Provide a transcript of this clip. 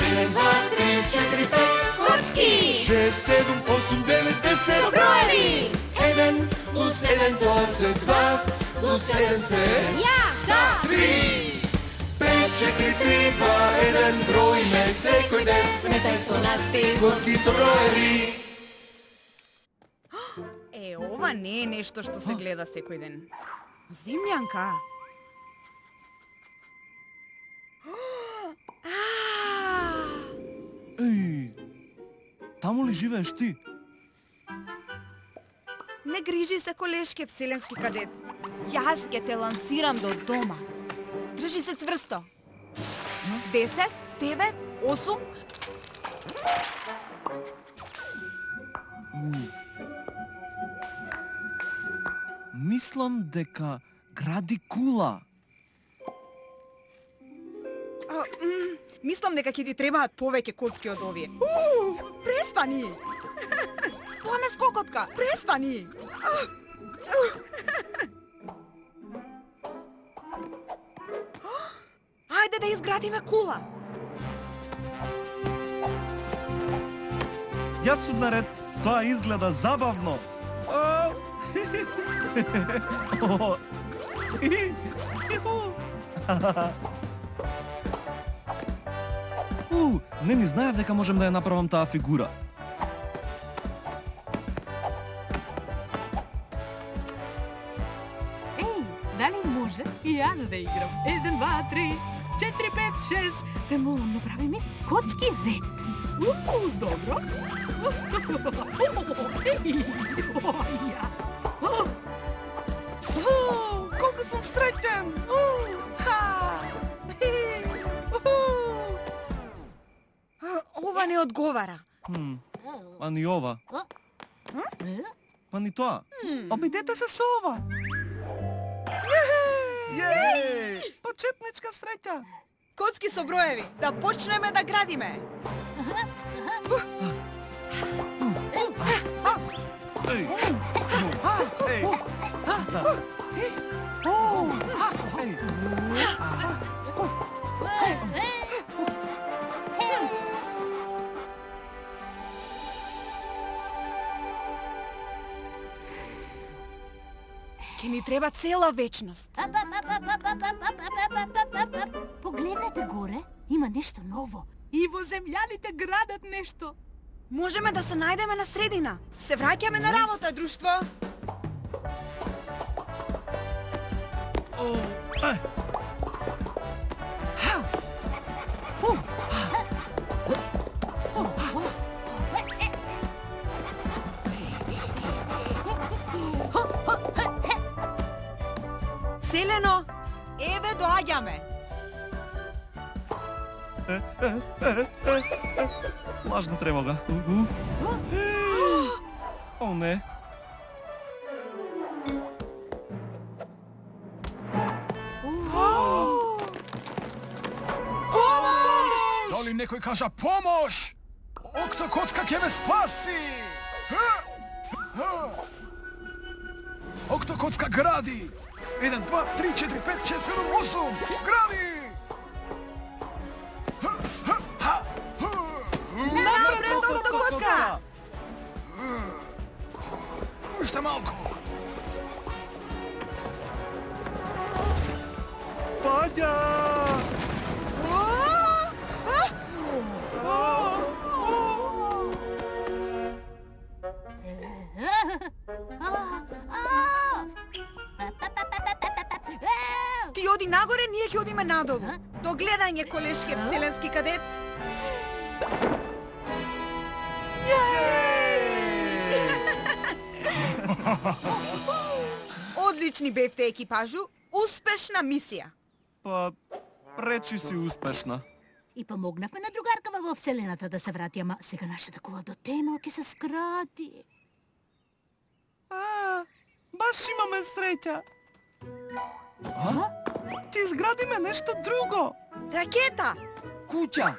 1, 2, 3, 4, 5. Коцки! 6, 7, 8, 9, 10. Со броеви! 1 плюс 1 плюс 2 плюс 1 се Ја! 3. 5, 4, 3, 2, 1. Броиме секој ден. Сметај со нас ти. Коцки со броеви. Ова не е нешто што се гледа секој ден. Земјанка. Еј, таму ли живееш ти? Не грижи се, колешке вселенски кадет. Јас ќе те лансирам до дома. Држи се цврсто. 10, 9, 8. Мислам дека гради кула. Мислам дека ќе ти требаат повеќе коцки од овие. Престани! Тоа ме скокотка! Престани! Ајде да изградиме кула! Јас сум наред, тоа изгледа забавно. Не ни знаев дека можем да ја направам таа фигура. Еј, дали може и јас да играм? 1, 2, 3, 4, 5, 6. Те молам, направи ми коцки ред. Добро. Колку сум среќен! Ова не одговара. Па ни ова. Па ни тоа. Обидете се со ова. Јеј! Почетничка среќа. Коцки со броеви, да почнеме да градиме. Еј! Ке ни треба цела вечност. Погледнете горе, има нешто ново. И во земјаните градат нешто. Можеме да се најдеме на средина. Се враќаме на работа, друштво. Селено, еве доаѓаме. Лажна тревога. О, не. Дали некој кажа помош? Октокоцка ќе ве спаси! Октокоцка гради! 1, 2, 3, 4, 5, 6, 7, 8! Гради! Напред, Октокоцка! Уште малку! Паѓа! Ти оди нагоре, ние ќе одиме надолу. До гледање, колешке вселенски кадет. Одлични бевте, екипажу. Успешна мисија. Па, речи си успешна. И помогнавме на другаркава во вселената да се врати, ама сега нашата кола до темел ќе се скрати. Баш имаме среќа. Ти изградиме нешто друго. Ракета! Куќа.